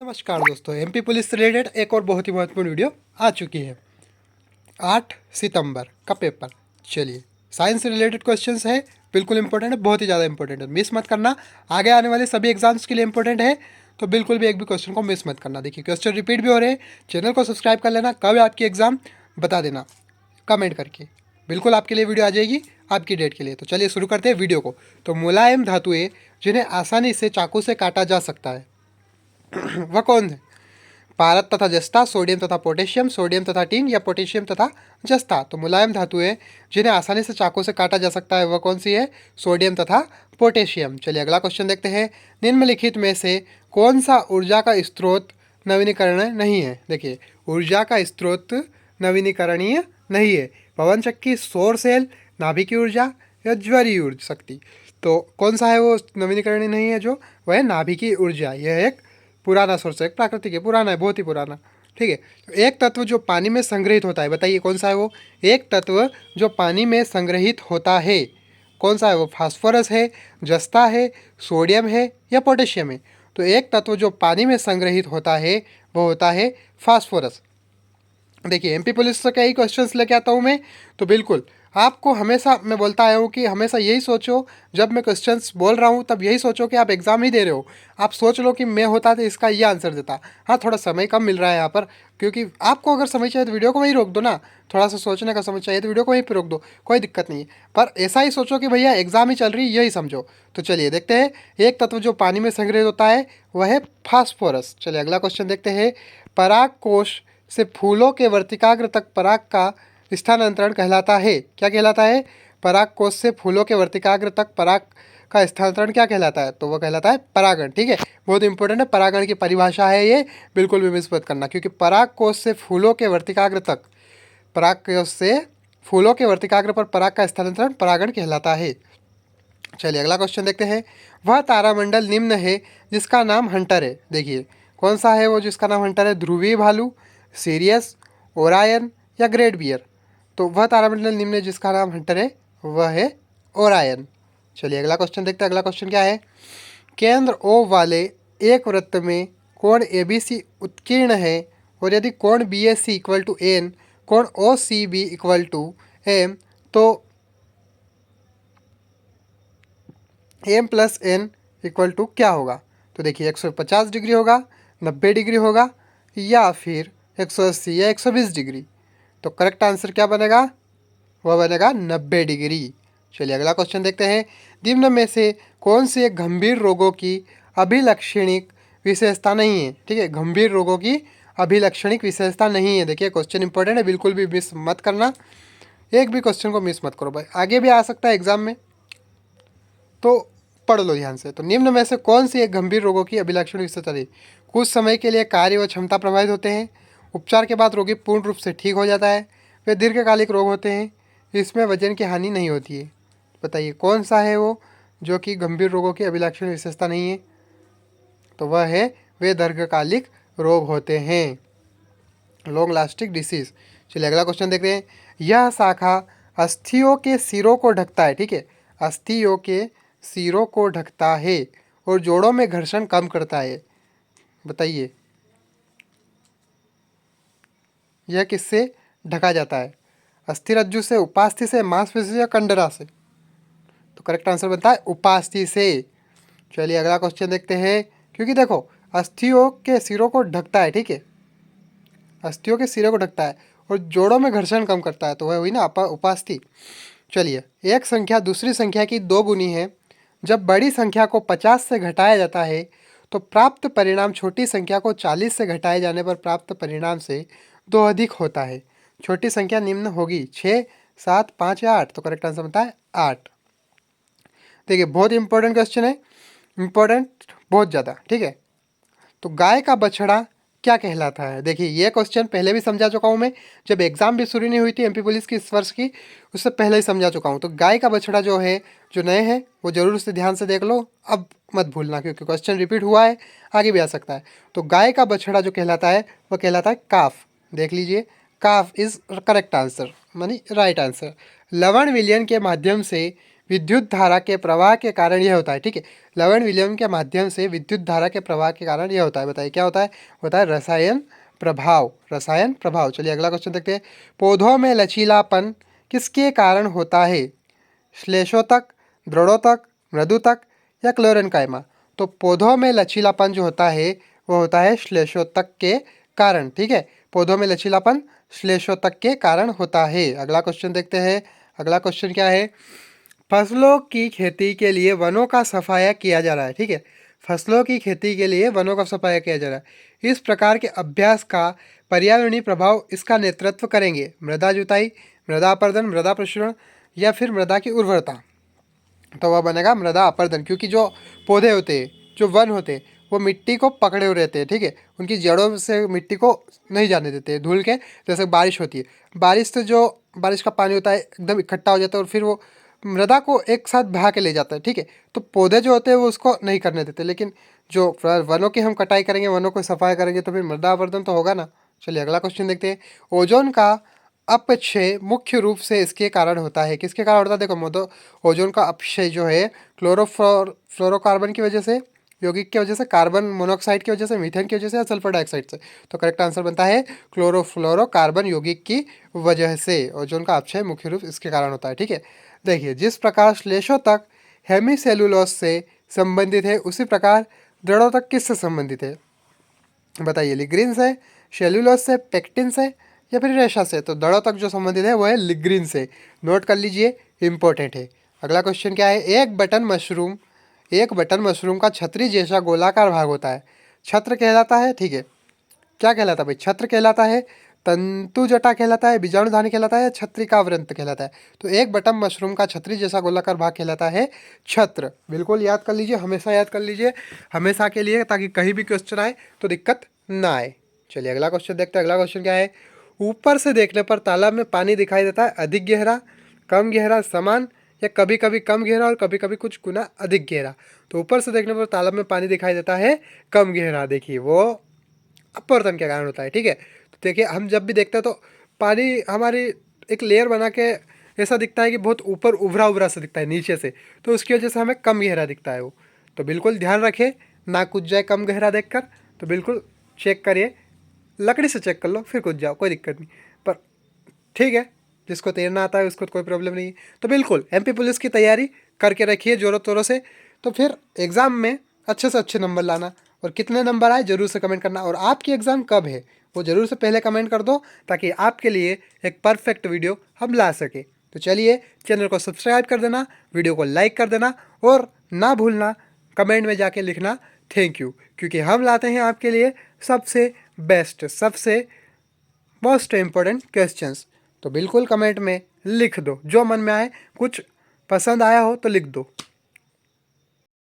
नमस्कार दोस्तों, MP police से रिलेटेड एक और बहुत ही महत्वपूर्ण वीडियो आ चुकी है। 8 सितंबर का पेपर। चलिए, साइंस से रिलेटेड क्वेश्चंस है, बिल्कुल इंपॉर्टेंट है, बहुत ही ज़्यादा इंपॉर्टेंट है, मिस मत करना। आगे आने वाले सभी एग्जाम्स के लिए इंपॉर्टेंट है, तो बिल्कुल भी एक भी क्वेश्चन को मिस मत करना। देखिए, क्वेश्चन रिपीट भी हो रहे हैं, चैनल को सब्सक्राइब कर लेना। कब आपकी एग्ज़ाम बता देना कमेंट करके, बिल्कुल आपके लिए वीडियो आ जाएगी आपकी डेट के लिए। तो चलिए शुरू करते हैं वीडियो को। तो मुलायम धातुएं जिन्हें आसानी से चाकू से काटा जा सकता है वह कौन है? पारद तथा जस्ता, सोडियम तथा पोटेशियम, सोडियम तथा टीन या पोटेशियम तथा जस्ता। तो मुलायम धातुएं जिन्हें आसानी से चाकू से काटा जा सकता है वह कौन सी है? सोडियम तथा पोटेशियम। चलिए अगला क्वेश्चन देखते हैं। निम्नलिखित में से कौन सा ऊर्जा का स्रोत नवीनीकरण नहीं है? देखिए, ऊर्जा का स्रोत नवीनीकरणीय नहीं है। पवन चक्की, सौर सेल, नाभिकीय ऊर्जा या ज्वारीय ऊर्जा शक्ति। तो कौन सा है वो नवीनीकरणीय नहीं है? जो वह है नाभिकीय ऊर्जा। यह एक पुराना सोर्स है, प्राकृतिक है, पुराना है, बहुत ही पुराना। ठीक है। तो एक तत्व जो पानी में संग्रहित होता है, बताइए कौन सा है वो? एक तत्व जो पानी में संग्रहित होता है, कौन सा है वो? फास्फोरस है, जस्ता है, सोडियम है या पोटेशियम है? तो एक तत्व जो पानी में संग्रहित होता है वो होता है फास्फोरस। देखिए, एमपी पुलिस से कई क्वेश्चंस लेके आता हूँ मैं, तो बिल्कुल आपको हमेशा मैं बोलता आया हूँ कि हमेशा यही सोचो, जब मैं क्वेश्चंस बोल रहा हूँ तब यही सोचो कि आप एग्ज़ाम ही दे रहे हो। आप सोच लो कि मैं होता तो इसका ये आंसर देता। हाँ, थोड़ा समय कम मिल रहा है यहाँ पर, क्योंकि आपको अगर समय चाहिए तो वीडियो को वहीं रोक दो ना। थोड़ा सा सोचने का समय चाहिए तो वीडियो को वहीं पर रोक दो, कोई दिक्कत नहीं है। पर ऐसा ही सोचो कि भैया एग्ज़ाम ही चल रही है, यही समझो। तो चलिए देखते हैं, एक तत्व जो पानी में संग्रहित होता है वह है फास्फोरस। चलिए अगला क्वेश्चन देखते हैं। पराग कोश से फूलों के वर्तिकाग्र तक पराग का स्थानांतरण कहलाता है। क्या कहलाता है? पराग कोश से फूलों के वर्तिकाग्र तक पराग का स्थानांतरण क्या कहलाता है? तो वह कहलाता है परागण। ठीक है, बहुत इंपॉर्टेंट है, परागण की परिभाषा है ये, बिल्कुल भी मिस मत करना। क्योंकि पराग कोश से फूलों के वर्तिकाग्र तक, पराग कोश से फूलों के वर्तिकाग्र पर पराग का स्थानांतरण परागण कहलाता है। चलिए अगला क्वेश्चन देखते हैं। वह तारामंडल निम्न है जिसका नाम हंटर है। देखिए, कौन सा है वो जिसका नाम हंटर है? ध्रुवीय भालू, सीरियस, ओरायन या ग्रेट बियर। तो वह तारामंडल निम्न है जिसका नाम हंटर है, वह है ओरायन। चलिए अगला क्वेश्चन देखते हैं। अगला क्वेश्चन क्या है? केंद्र ओ वाले एक वृत्त में कोण ए बी सी उत्कीर्ण है, और यदि कोण B A C equal to N, कोण O C B equal to M, तो M plus N equal to क्या होगा? तो देखिए, 150 डिग्री होगा, 90 डिग्री होगा या फिर 180 या 120 डिग्री। तो करेक्ट आंसर क्या बनेगा? वह बनेगा 90 डिग्री। चलिए अगला क्वेश्चन देखते हैं। निम्न में से कौन से एक गंभीर रोगों की अभिलक्षणिक विशेषता नहीं है? ठीक है, गंभीर रोगों की अभिलक्षणिक विशेषता नहीं है। देखिए, क्वेश्चन इंपॉर्टेंट है, बिल्कुल भी मिस मत करना, एक भी क्वेश्चन को मिस मत करो भाई, आगे भी आ सकता है एग्जाम में, तो पढ़ लो ध्यान से। तो निम्न में से कौन सी एक गंभीर रोगों की अभिलक्षण विशेषता थी? कुछ समय के लिए कार्य व क्षमता प्रभावित होते हैं, उपचार के बाद रोगी पूर्ण रूप से ठीक हो जाता है, वे दीर्घकालिक रोग होते हैं, इसमें वजन की हानि नहीं होती है। बताइए कौन सा है वो जो कि गंभीर रोगों की अभिलक्षण विशेषता नहीं है? तो वह है, वे दीर्घकालिक रोग होते हैं, लॉन्ग लास्टिंग डिसीज। चलिए अगला क्वेश्चन देखते हैं। यह शाखा अस्थियों के सिरों को ढकता है। ठीक है, अस्थियों के सिरों को ढकता है और जोड़ों में घर्षण कम करता है। बताइए, यह किससे ढका जाता है? अस्थिरज्जु से, उपास्थि से, मांसपेशी से या कंडरा से? तो करेक्ट आंसर बनता है उपास्थि से। चलिए अगला क्वेश्चन देखते हैं। क्योंकि देखो, अस्थियों के सिरों को ढकता है, ठीक है, अस्थियों के सिरों को ढकता है और जोड़ों में घर्षण कम करता है, तो वह हुई ना उपास्थि। चलिए, एक संख्या दूसरी संख्या की दो गुनी है। जब बड़ी संख्या को 50 से घटाया जाता है तो प्राप्त परिणाम छोटी संख्या को 40 से घटाए जाने पर प्राप्त परिणाम से दो अधिक होता है। छोटी संख्या निम्न होगी 6, 7, 5 या 8। तो करेक्ट आंसर बनता है 8। देखिए, बहुत इंपॉर्टेंट क्वेश्चन है, इंपॉर्टेंट बहुत ज़्यादा। ठीक है, तो गाय का बछड़ा क्या कहलाता है? देखिए, ये क्वेश्चन पहले भी समझा चुका हूँ मैं, जब एग्जाम भी शुरू नहीं हुई थी एमपी पुलिस की इस वर्ष की, उससे पहले ही समझा चुका हूँ। तो गाय का बछड़ा जो है, जो नए हैं वो जरूर उसे ध्यान से देख लो, अब मत भूलना, क्योंकि क्वेश्चन रिपीट हुआ है, आगे भी आ सकता है। तो गाय का बछड़ा जो कहलाता है वह कहलाता है काफ। देख लीजिए, काफ इज करेक्ट आंसर, मानी राइट आंसर। लवण विलयन के माध्यम से विद्युत धारा के प्रवाह के कारण यह होता है। ठीक है, लवण विलयन के माध्यम से विद्युत धारा के प्रवाह के कारण यह होता है। बताइए क्या होता है? होता है रसायन प्रभाव। रसायन प्रभाव। चलिए अगला क्वेश्चन देखते हैं। पौधों में लचीलापन किसके कारण होता है? श्लेषोतक, दृढ़ोतक, मृदुतक या क्लोरेनकाइमा? तो पौधों में लचीलापन जो होता है वो होता है श्लेषोतक के कारण। ठीक है, पौधों में लचीलापन श्लेषोतक के कारण होता है। अगला क्वेश्चन देखते हैं। अगला क्वेश्चन क्या है? फसलों की खेती के लिए वनों का सफाया किया जा रहा है। ठीक है, फसलों की खेती के लिए वनों का सफाया किया जा रहा है। इस प्रकार के अभ्यास का पर्यावरणीय प्रभाव इसका नेतृत्व करेंगे मृदा जुताई, मृदा अपर्दन, मृदा प्रशुरण या फिर मृदा की उर्वरता। तो वह बनेगा मृदा अपर्दन, क्योंकि जो पौधे होते हैं, जो वन होते हैं, वो मिट्टी को पकड़े हुए रहते हैं। ठीक है, उनकी जड़ों से मिट्टी को नहीं जाने देते धुल के। जैसे बारिश होती है, बारिश से जो बारिश का पानी होता है एकदम इकट्ठा हो जाता है और फिर वो मृदा को एक साथ बहा के ले जाता है। ठीक है, तो पौधे जो होते हैं वो उसको नहीं करने देते, लेकिन जो वनों की हम कटाई करेंगे, वनों को सफाई करेंगे तो फिर मृदा अपर्दन तो होगा ना। चलिए अगला क्वेश्चन देखते हैं। ओजोन का अपक्षय मुख्य रूप से इसके कारण होता है। किसके कारण होता है? देखो, ओजोन का अपक्षय जो है फ्लोरोकार्बन की वजह से, यौगिक की वजह से, कार्बन मोनोऑक्साइड की वजह से, मीथेन की वजह से या सल्फर डाइऑक्साइड से। तो करेक्ट आंसर बनता है क्लोरोफ्लोरोकार्बन यौगिक की वजह से ओजोन का अपक्षय मुख्य रूप इसके कारण होता है। ठीक है, देखिए जिस प्रकार श्लेषों तक हेमीसेलुलोज से संबंधित है, उसी प्रकार दृढ़ों तक किससे संबंधित है? बताइए, लिग्रीन से, सेल्यूलोज से, पेक्टिन से या फिर रेशा से? तो दड़ों तक जो संबंधित है वो है लिग्रीन से। नोट कर लीजिए, इंपॉर्टेंट है। अगला क्वेश्चन क्या है? एक बटन मशरूम का छतरी जैसा गोलाकार भाग होता है, छत्र कहलाता है। ठीक है, क्या कहलाता है भाई? छत्र कहलाता है, तंतुजटा कहलाता है, बीजाणुधानी कहलाता है, छत्रिकावृंत कहलाता है। तो एक बटन मशरूम का छतरी जैसा गोलाकार भाग कहलाता है छत्र। बिल्कुल याद कर लीजिए, हमेशा याद कर लीजिए, हमेशा के लिए, ताकि कहीं भी क्वेश्चन आए तो दिक्कत ना आए। चलिए अगला क्वेश्चन देखते हैं। अगला क्वेश्चन क्या है? ऊपर से देखने पर तालाब में पानी दिखाई देता है अधिक गहरा, कम गहरा, समान या कभी कभी कम गहरा और कभी कभी कुछ गुना अधिक गहरा? तो ऊपर से देखने पर तालाब में पानी दिखाई देता है कम गहरा। देखिए वो अपवर्तन के कारण होता है। ठीक है, तो देखिए हम जब भी देखते हैं तो पानी हमारी एक लेयर बना के ऐसा दिखता है कि बहुत ऊपर उभरा उभरा सा दिखता है नीचे से, तो उसकी वजह से हमें कम गहरा दिखता है वो। तो बिल्कुल ध्यान रखें, ना कूद जाए कम गहरा देखकर। तो बिल्कुल चेक करिए, लकड़ी से चेक कर लो फिर कूद जाओ, कोई दिक्कत नहीं। पर ठीक है, जिसको तैरना आता है उसको तो कोई प्रॉब्लम नहीं है। तो बिल्कुल एमपी पुलिस की तैयारी करके रखिए ज़ोरों तोरों से, तो फिर एग्ज़ाम में अच्छे से अच्छे नंबर लाना। और कितने नंबर आए ज़रूर से कमेंट करना, और आपकी एग्ज़ाम कब है वो ज़रूर से पहले कमेंट कर दो, ताकि आपके लिए एक परफेक्ट वीडियो हम ला सके। तो चलिए, चैनल को सब्सक्राइब कर देना, वीडियो को लाइक कर देना, और ना भूलना कमेंट में जाके लिखना थैंक यू, क्योंकि हम लाते हैं आपके लिए सबसे बेस्ट, सबसे मोस्ट इम्पोर्टेंट क्वेश्चंस। तो बिल्कुल कमेंट में लिख दो जो मन में आए, कुछ पसंद आया हो तो लिख दो।